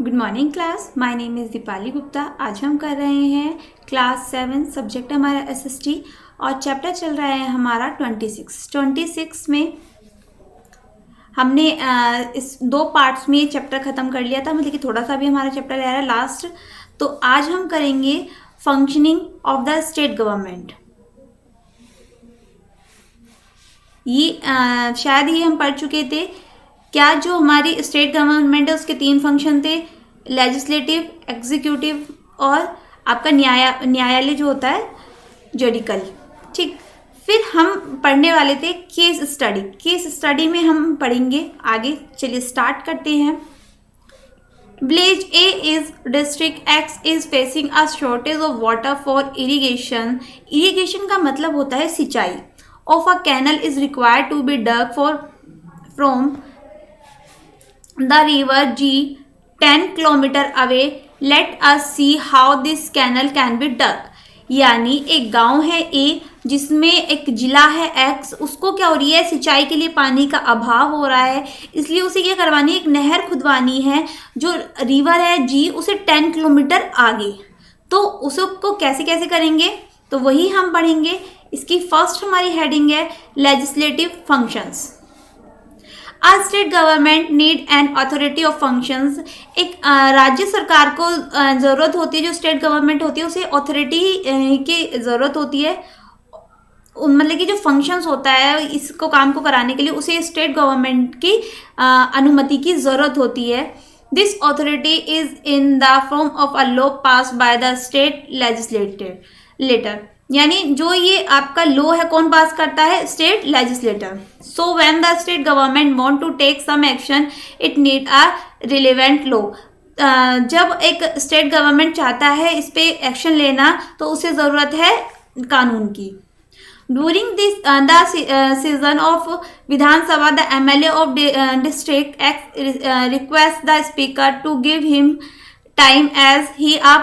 Good morning class, my name is Deepali Gupta. आज हम कर रहे हैं क्लास 7, सब्जेक्ट हमारा एसएसटी और चैप्टर चल रहा है हमारा 26 में हमने इस 2 पार्ट्स में ये चैप्टर ख़त्म कर लिया था, मतलब कि थोड़ा सा भी हमारा चैप्टर रह रहा है लास्ट। तो आज हम करेंगे functioning of the state government. ये शायद ही हम पढ़ चुके थे। क्या जो हमारी स्टेट गवर्नमेंट है उसके 3 फंक्शन थे, लेजिस्लेटिव, एग्जीक्यूटिव और आपका न्यायालय जो होता है जुडिकल। ठीक, फिर हम पढ़ने वाले थे केस स्टडी। केस स्टडी में हम पढ़ेंगे आगे। चलिए स्टार्ट करते हैं। Village A is district X is facing a shortage of water for irrigation. Irrigation का मतलब होता है सिंचाई। Of a canal is required to be dug for from the river G 10 kilometre away. Let us see how this canal can be dug. यानी एक गांव है ए जिसमें एक जिला है एक्स, उसको क्या हो रही है, सिंचाई के लिए पानी का अभाव हो रहा है, इसलिए उसे क्या करवानी है, एक नहर खुदवानी है जो रिवर है जी उसे 10 किलोमीटर आगे। तो उसको कैसे कैसे करेंगे, तो वही हम पढ़ेंगे। इसकी फर्स्ट हमारी हेडिंग है legislative functions. A state government need an authority of functions। एक राज्य सरकार को ज़रूरत होती है, जो स्टेट गवर्नमेंट होती है उसे अथॉरिटी की ज़रूरत होती है। मतलब कि जो फंक्शंस होता है इसको काम को कराने के लिए उसे स्टेट गवर्नमेंट की अनुमति की ज़रूरत होती है। This authority is in the form of a law pass by the state legislative letter. यानी जो ये आपका लॉ है कौन पास करता है, state legislator. So when the state government want to take some action it need a relevant law. जब एक स्टेट गवर्नमेंट चाहता है इस पे एक्शन लेना तो उसे ज़रूरत है कानून की। During this the season of Vidhan Sabha the MLA of district act request the speaker to give him time as he a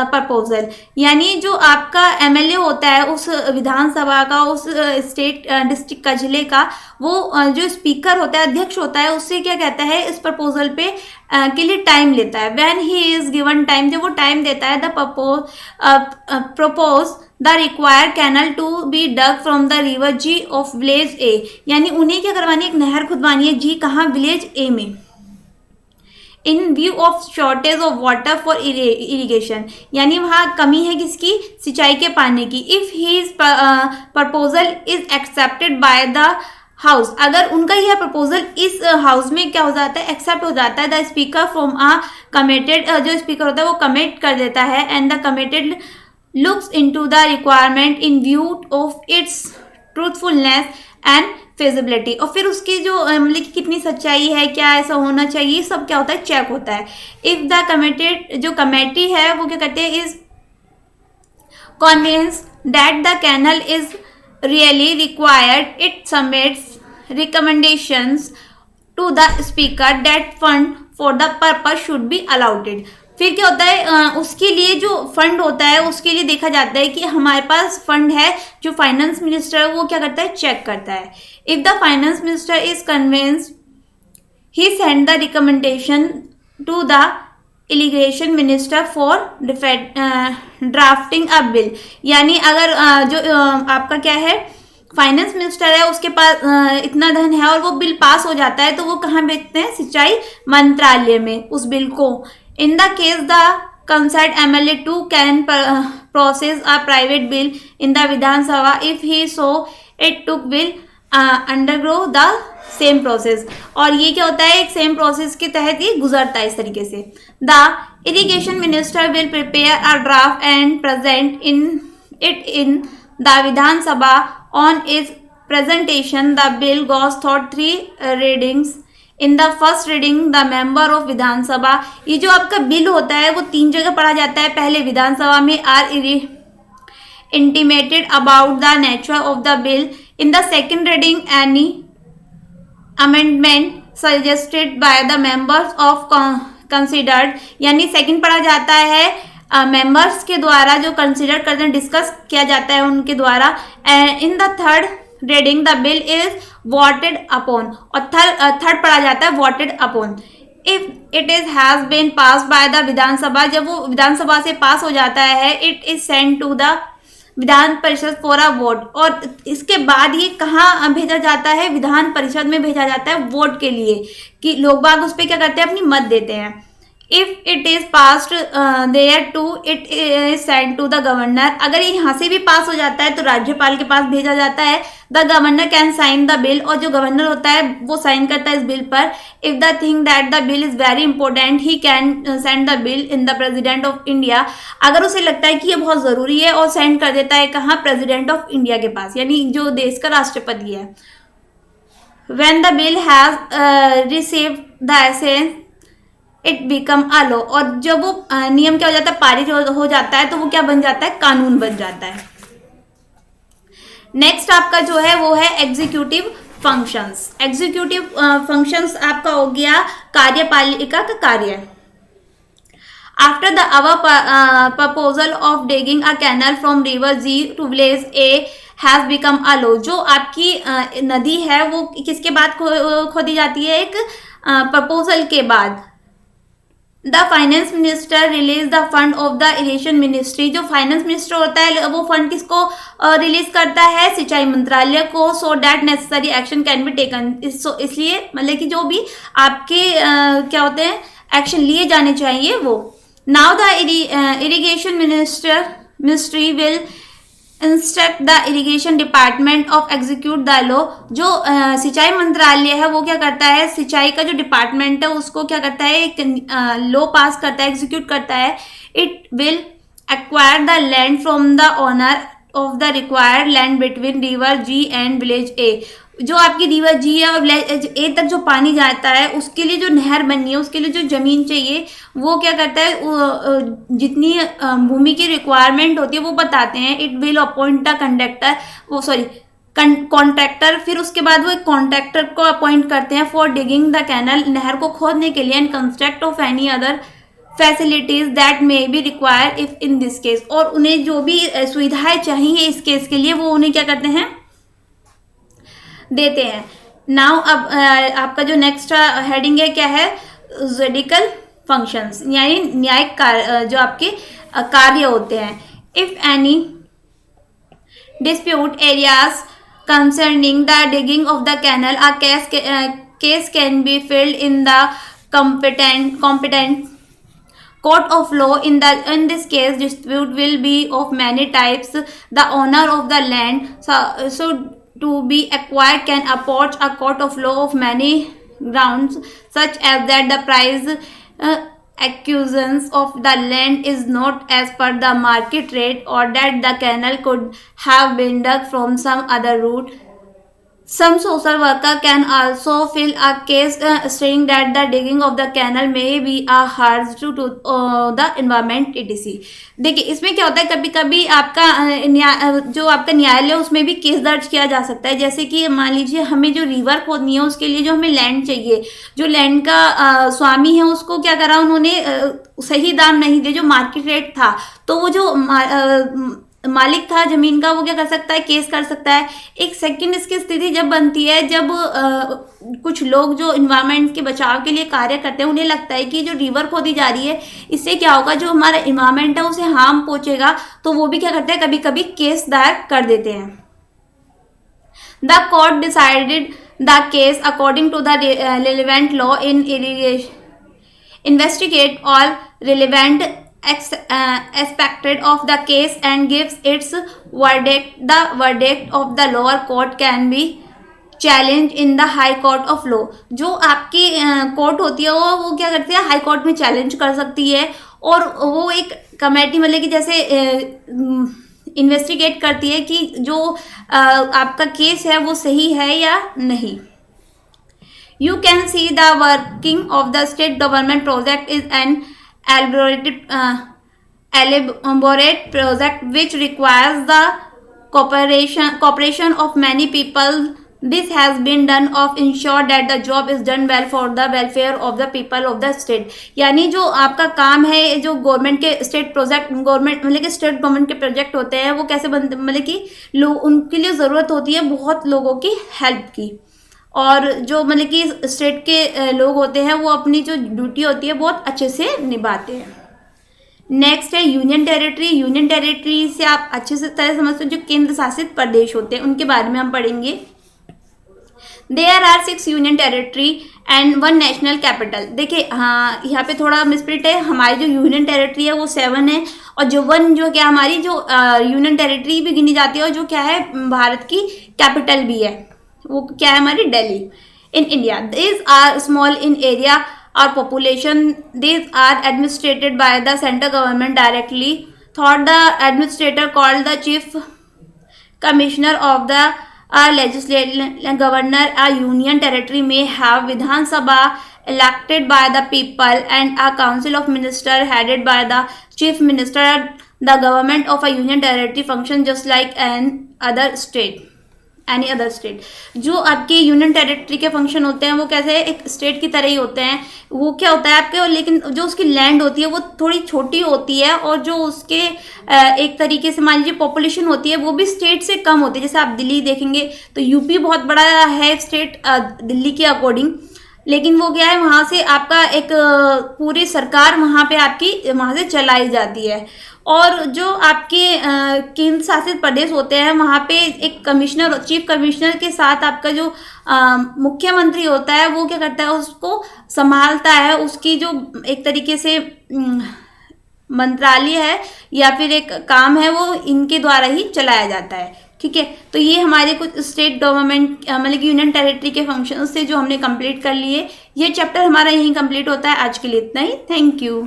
proposal. यानी जो आपका एमएलए होता है उस विधानसभा का, उस स्टेट डिस्ट्रिक्ट का, जिले का, वो जो स्पीकर होता है, अध्यक्ष होता है, उससे क्या कहता है, इस प्रपोजल पे के लिए टाइम लेता है। When he is given time, जब वो टाइम देता है, the propose the required canal to be dug from the river G of village A. यानी उन्हें क्या करवानी है, एक नहर खुदवानी है जी कहाँ, विलेज ए में। In view of shortage of water for irrigation, यानी वहाँ कमी है किसकी, सिंचाई के पानी की। If his proposal is accepted by the house, अगर उनका यह प्रपोजल इस हाउस में क्या हो जाता है, एक्सेप्ट हो जाता है, the speaker from a committed, जो स्पीकर होता है वो कमिट कर देता है, and the committed looks into the requirement in view of its truthfulness and feasibility. और फिर उसकी जो मतलब कि कितनी सच्चाई है, क्या ऐसा होना चाहिए, सब क्या होता है, चेक होता है। इफ द कमिटेड, जो कमेटी है वो क्या करते हैं, is convince that the canal is really required it submits recommendations to the speaker that fund for the purpose should be allotted. फिर क्या होता है, उसके लिए जो फंड होता है उसके लिए देखा जाता है कि हमारे पास फंड है। जो फाइनेंस मिनिस्टर है वो क्या करता है, चेक करता है। If the finance minister is convinced he send the recommendation to the irrigation minister for drafting a bill. यानी अगर जो आपका क्या है, फाइनेंस मिनिस्टर है, उसके पास इतना धन है और वो बिल पास हो जाता है, तो वो कहाँ भेजते हैं, सिंचाई मंत्रालय में उस बिल को। In the case the concerned MLA too can process a private bill in the Vidhan Sabha if he so it took will undergo the same process। और ये क्या होता है, एक सेम प्रोसेस के तहत ये गुजरता है इस तरीके से। The irrigation minister will prepare a draft and present in the Vidhan Sabha। On its presentation the bill goes through 3 readings। In the first reading the member of Vidhan Sabha, ये जो आपका बिल होता है वो 3 जगह पढ़ा जाता है। पहले विधानसभा में are intimated about the nature of the bill. In the second reading any amendment suggested by the members of considered, यानी सेकेंड पढ़ा जाता है मेंबर्स के द्वारा, जो कंसिडर करते हैं, डिस्कस किया जाता है उनके द्वारा। In the third reading the bill is voted upon, और थर्ड पढ़ा जाता है voted upon. If it is has been pass by the Vidhan Sabha, जब वो विधानसभा से पास हो जाता है, it is send to the Vidhan Parishad for a vote, और इसके बाद ये कहाँ भेजा जाता है, विधान परिषद में भेजा जाता है वोट के लिए, कि लोग बाग उस पर क्या करते हैं, अपनी मत देते हैं। If it is passed thereto, it is send to the governor, अगर ये यहाँ से भी पास हो जाता है तो राज्यपाल के पास भेजा जाता है। The governor can sign the bill, और जो गवर्नर होता है वो साइन करता है इस बिल पर। If the thing that the bill is very important, he can send the bill in the president of India, अगर उसे लगता है कि ये बहुत जरूरी है, और सेंड कर देता है कहाँ, प्रेसिडेंट ऑफ इंडिया के पास, यानी जो देश का राष्ट्रपति है। When the bill has received the essence, it become a law, और जब वो नियम क्या हो जाता है, पारित हो जाता है, तो वो क्या बन जाता है, कानून बन जाता है। नेक्स्ट आपका जो है वो है एग्जीक्यूटिव फंक्शंस। एग्जीक्यूटिव फंक्शंस आपका हो गया कार्यपालिका का कार्य। After the our proposal of digging a canal from river G to village A has become a law, जो आपकी नदी है वो किसके बाद खोदी जाती है, एक प्रपोजल के बाद। The finance minister release the fund of the irrigation ministry, जो फाइनेंस मिनिस्टर होता है वो फंड किसको रिलीज करता है, सिंचाई मंत्रालय को। So that necessary action can be taken, इसलिए मतलब कि जो भी आपके क्या होते हैं, एक्शन लिए जाने चाहिए वो। Now the irrigation ministry will instruct the irrigation department of execute the law, जो सिंचाई मंत्रालय है वो क्या करता है, सिंचाई का जो डिपार्टमेंट है उसको क्या करता है, एक लॉ पास करता है, एग्जीक्यूट करता है। It will acquire the land from the owner of the required land between river G and village A, जो आपकी रिवर जी है और विलेज ए तक जो पानी जाता है उसके लिए जो नहर बननी है, उसके लिए जो जमीन चाहिए, वो क्या करता है, जितनी भूमि की रिक्वायरमेंट होती है वो बताते हैं। It will appoint a conductor, वो सॉरी कॉन्ट्रैक्टर, फिर उसके बाद वो एक कॉन्ट्रैक्टर को अपॉइंट करते हैं फॉर डिगिंग द कैनल, नहर को खोदने के लिए, and construct of any other facilities that may be require if in this case, और उन्हें जो भी सुविधाएं चाहिए इस केस के लिए वो उन्हें क्या करते हैं, देते हैं। नाउ अब आपका जो नेक्स्ट हेडिंग है क्या है, जुडिकल फंक्शंस, यानी न्यायिक कार्य, जो आपके कार्य होते हैं। If any dispute areas concerning the digging of the canal, a case can be filed in the competent court of law. In this case, dispute will be of many types. The owner of the land so to be acquired can approach a court of law of many grounds, such as that the price acquisition of the land is not as per the market rate, or that the canal could have been dug from some other route. Some social worker can also file a case saying that the digging of the canal may be a harm to the environment etc. देखिए इसमें क्या होता है, कभी कभी आपका जो आपका न्यायालय उसमें भी केस दर्ज किया जा सकता है। जैसे कि मान लीजिए हमें जो रिवर खोदनी है उसके लिए जो हमें लैंड चाहिए, जो लैंड का स्वामी है उसको क्या करा, उन्होंने सही दाम नहीं दिए, जो मार्केट रेट था, तो वो जो मालिक था जमीन का वो क्या कर सकता है, केस कर सकता है। एक सेकंड इसकी स्थिति जब बनती है जब कुछ लोग जो इन्वायरमेंट के बचाव के लिए कार्य करते हैं, उन्हें लगता है कि जो रिवर खोदी जा रही है इससे क्या होगा, जो हमारा इन्वायरमेंट है उसे हार्म पहुंचेगा, तो वो भी क्या करते हैं, कभी कभी केस दायर कर देते हैं। The court decided the case according to the relevant law in irrigation, investigate all relevant aspects of the case and gives its verdict. The verdict of the lower court can be challenged in the high court of law. जो आपकी court होती है वो क्या करती है, high court में challenge कर सकती है, और वो एक कमेटी मतलब कि जैसे इन्वेस्टिगेट करती है कि जो आपका केस है वो सही है या नहीं। You can see the working of the state government project is an elaborate project which requires the cooperation of many people. This has been done of ensure that the job is done well for the welfare of the people of the state. यानी जो आपका काम है, जो government के state project, government मतलब कि state government के प्रोजेक्ट होते हैं वो कैसे बनते, मतलब कि लोग उनके लिए ज़रूरत होती है बहुत लोगों की हेल्प की, और जो मतलब कि स्टेट के लोग होते हैं वो अपनी जो ड्यूटी होती है बहुत अच्छे से निभाते हैं। नेक्स्ट है यूनियन टेरिटरी। यूनियन टेरिटरी से आप अच्छे से तरह समझते हो जो केंद्र शासित प्रदेश होते हैं उनके बारे में हम पढ़ेंगे। There are 6 union territory and 1 national capital. देखिए हाँ, यहाँ पे थोड़ा मिसप्रिंट है, हमारी जो यूनियन टेरिटरी है वो 7 है और जो 1 जो क्या हमारी जो यूनियन टेरिटरी भी गिनी जाती है और जो क्या है भारत की कैपिटल भी है, वो क्या है हमारी Delhi. In India these are small in area और population, these are administered by the central government directly thought the administrator called the chief commissioner of the legislative governor. A union territory may have Vidhan Sabha elected by the people and a council of ministers headed by the chief minister. The government of a union territory function just like an other state. Any other state. जो आपके union territory के function होते हैं वो कैसे एक state की तरह ही होते हैं। वो क्या होता है आपके, लेकिन जो उसकी लैंड होती है वो थोड़ी छोटी होती है और जो उसके एक तरीके से मान लीजिए पॉपुलेशन होती है वो भी स्टेट से कम होती है। जैसे आप दिल्ली देखेंगे तो यूपी बहुत बड़ा है स्टेट दिल्ली के अकॉर्डिंग, लेकिन वो क्या है वहाँ से आपका एक पूरी सरकार वहाँ पे आपकी वहाँ से चलाई जाती है। और जो आपके केंद्र शासित प्रदेश होते हैं वहाँ पे एक कमिश्नर, चीफ कमिश्नर के साथ आपका जो मुख्यमंत्री होता है वो क्या करता है, उसको संभालता है। उसकी जो एक तरीके से मंत्रालय है या फिर एक काम है वो इनके द्वारा ही चलाया जाता है। ठीक है, तो ये हमारे कुछ स्टेट गवर्नमेंट मतलब यूनियन टेरिटरी के फंक्शन से जो हमने कंप्लीट कर लिए। ये चैप्टर हमारा यहीं कंप्लीट होता है। आज के लिए इतना ही। Thank you.